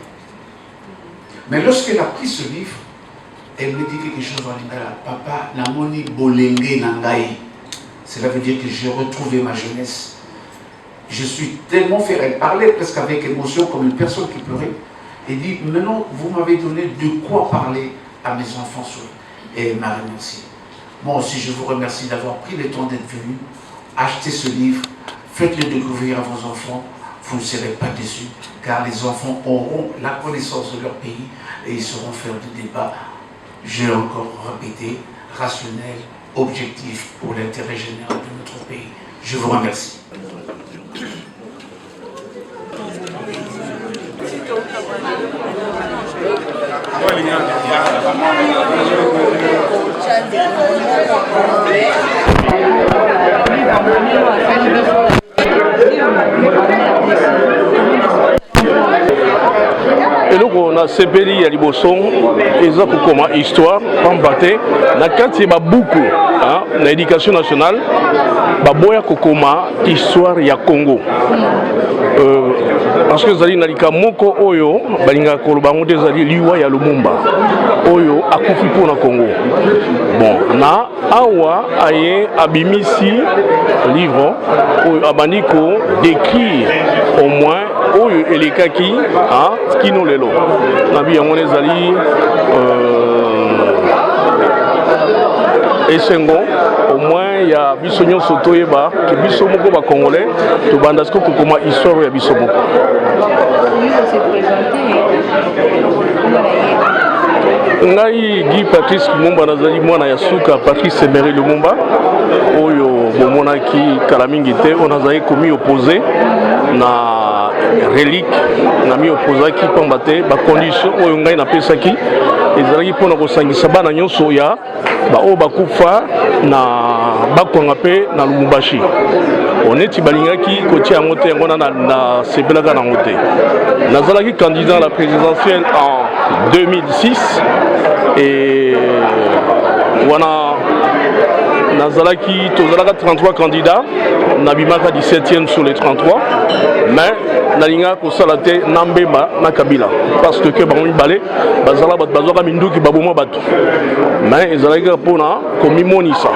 Mais lorsqu'elle a pris ce livre, elle me dit quelque chose en lingala. Papa, namoni bolenge nangai. Cela veut dire que j'ai retrouvé ma jeunesse. Je suis tellement fier. Elle parlait presque avec émotion, comme une personne qui pleurait. Elle dit, maintenant, vous m'avez donné de quoi parler à mes enfants. Et elle m'a remercié. Moi aussi, je vous remercie d'avoir pris le temps d'être venu. Achetez ce livre, faites-le découvrir à vos enfants. Vous ne serez pas déçus, car les enfants auront la connaissance de leur pays et ils sauront faire des débats, je l'ai encore répété, rationnels, objectifs pour l'intérêt général de notre pays. Je vous remercie. eloko na sepeli ya liboso eza kokoma histoire pamba te na kati ya babuku na éducation nationale baboya kokoma histoire ya Congo parce que ezali na likambo moko oyo balingaka koloba ngo te ezali liwa ya Lumumba oyo akufi mpona Congo. Bon, na awa aye abimisi livre oyo abandi ko décrire au moins oyo elekaki kino lelo nabi yango ezali esengo au moins ya biso nyonso toyeba ke biso moko ba congolais to banda siko kokoma histoire ya biso moko. Ngai Guy Patrice Lumumba nazali mwana ya suka Patrice Emery Lumumba oyo bomonaki kala mingi te on azali komi opposé na ba relique na mi opposaki pamba te ba condition oyo ngai napesaki ezalaki mpona kosangisa bana nyonso ya baoyo bakufa na bakwanga mpe na Lubumbashi oneti balingaki kotia yango te yango na sepelaka nango te. Nazalaki candidat à la présidentielle en 2006 et wana nazalaki tozalaka 33 candidats nabimaka 17e sur les 33 mais nalinga kosala te na mbemba na Kabila parce que bango mibale bazala bato bazwaka minduki baboma bato mais ezalaki mpona komimonisa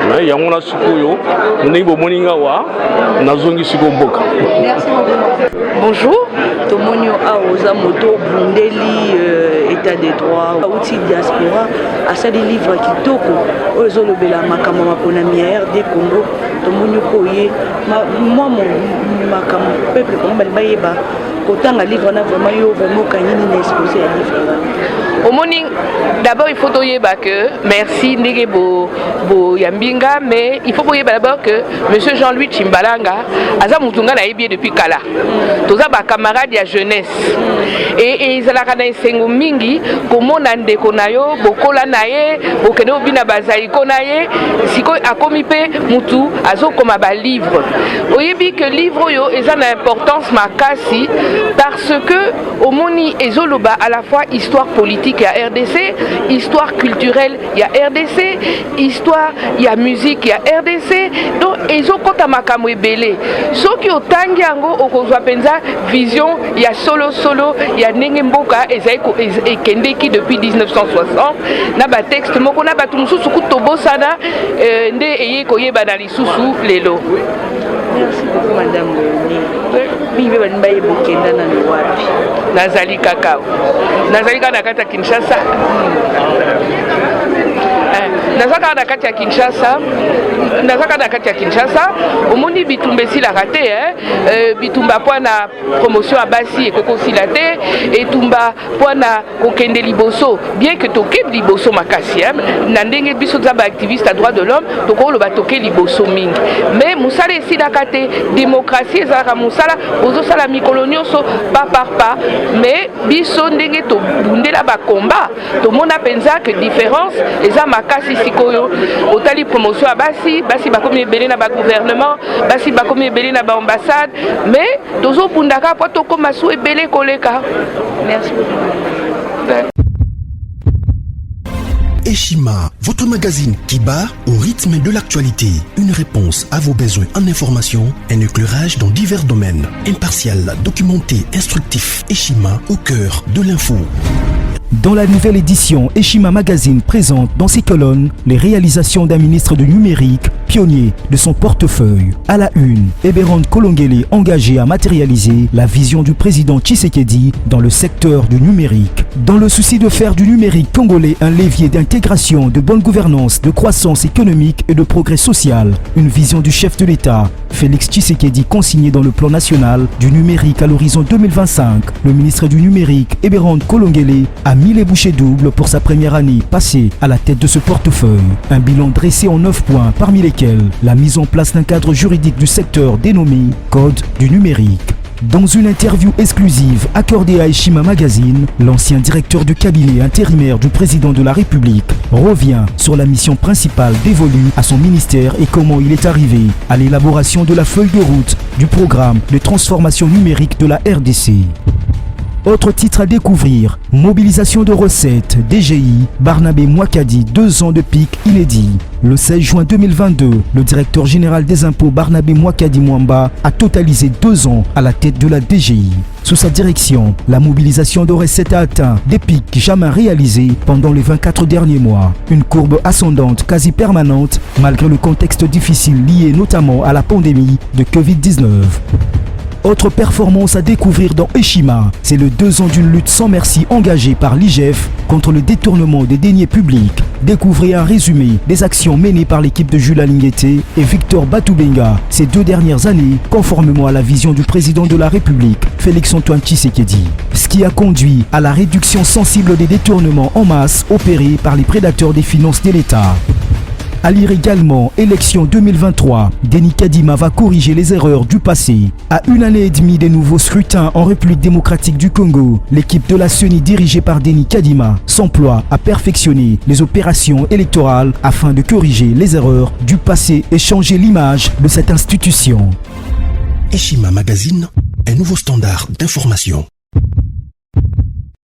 mais yango na sikoyo ndenge bomoni nga wa nazongi siko mboka. Bonjour, Tomonio Aoza Moto Bundeli état de droit outil diaspora asa des livres kitoko ozo lobela makama mapona mière des Congo Tomonio koye moi mon makama peuple comme balayeba autant un livre na vraiment yo vraiment kanyini na exposé un livre. Au morning, d'abord il faut dire que merci Ndegebo Yambinga, mais il faut dire d'abord que monsieur Jean-Louis Chimbalanga Aza Moutunga na ebié depuis Kala. Tous les camarades de jeunesse et ils ont la sengo mingi comment nande konayo bokola naye bokeno bina bazai konaye siko akomipe mutu azo comme ba livre. Oyebi que livre yo ils ont une importance makasi parce que au moni ezoloba à la fois histoire politique il y a RDC, histoire culturelle il y a RDC, histoire il y a musique il y a RDC. Donc ils ont compte à makamwe belé. Ceux qui ont tangi ango okozwa penza vision il y a solo il y a Nengemboka et Kendeki depuis 1960 na ba texte moko na batu mususu kutobosana nde eye koyeba na lisusu lelo. Merci beaucoup madame. Bibi banimbaye bokenda na wapi? Nazali kakao. Nazali kana kata Kinshasa. Nazaka na kati ya Kinshasa, omoni bitumba sila raté bitumba po na promotion abasi et koko sila te et tumba po na kokende liboso bien que toke liboso makasi na ndenge biso za ba activiste à droit de l'homme toko lo ba toke liboso mingi mais musala sila kate démocratie ezaka musala ozo sala mikolonio so pas par pas mais biso ndenge to bundela ba combat to mona penza que différence eza makasi sikoyo otali promotion basi bakomi ebele na ba gouvernement basi bakomi ebele na ba ambassade mais tozo pundaka po to koma su ebele koleka. Merci beaucoup. Eshima, votre magazine qui bat au rythme de l'actualité. Une réponse à vos besoins en information, un éclairage dans divers domaines. Impartial, documenté, instructif. Eshima au cœur de l'info. Dans la nouvelle édition, Eshima Magazine présente dans ses colonnes les réalisations d'un ministre du numérique, pionnier de son portefeuille. À la une, Eberhard Kolongele engagé à matérialiser la vision du président Tshisekedi dans le secteur du numérique. Dans le souci de faire du numérique congolais un levier d'intégration, de bonne gouvernance, de croissance économique et de progrès social, une vision du chef de l'État, Félix Tshisekedi consignée dans le plan national du numérique à l'horizon 2025. Le ministre du numérique, Eberhard Kolongele, a mis les bouchées doubles pour sa première année passée à la tête de ce portefeuille. Un bilan dressé en 9 points, parmi lesquels la mise en place d'un cadre juridique du secteur dénommé Code du numérique. Dans une interview exclusive accordée à Eshima Magazine, l'ancien directeur du cabinet intérimaire du président de la République revient sur la mission principale dévolue à son ministère et comment il est arrivé à l'élaboration de la feuille de route du programme de transformation numérique de la RDC. Autre titre à découvrir, mobilisation de recettes, DGI, Barnabé Mouakadi, 2 ans de pic inédit. Le 16 juin 2022, le directeur général des impôts Barnabé Mouakadi Mwamba a totalisé 2 ans à la tête de la DGI. Sous sa direction, la mobilisation de recettes a atteint des pics jamais réalisés pendant les 24 derniers mois. Une courbe ascendante quasi permanente malgré le contexte difficile lié notamment à la pandémie de Covid-19. Autre performance à découvrir dans Eshima, c'est le 2 ans d'une lutte sans merci engagée par l'IGF contre le détournement des deniers publics. Découvrez un résumé des actions menées par l'équipe de Jules Alinguete et Victor Batoubenga ces 2 dernières années, conformément à la vision du président de la République, Félix-Antoine Tshisekedi. Ce qui a conduit à la réduction sensible des détournements en masse opérés par les prédateurs des finances de l'État. À lire également élection 2023. Denis Kadima va corriger les erreurs du passé. À 1 année et demie des nouveaux scrutins en République démocratique du Congo, l'équipe de la CENI dirigée par Denis Kadima s'emploie à perfectionner les opérations électorales afin de corriger les erreurs du passé et changer l'image de cette institution. Eshima Magazine, un nouveau standard d'information.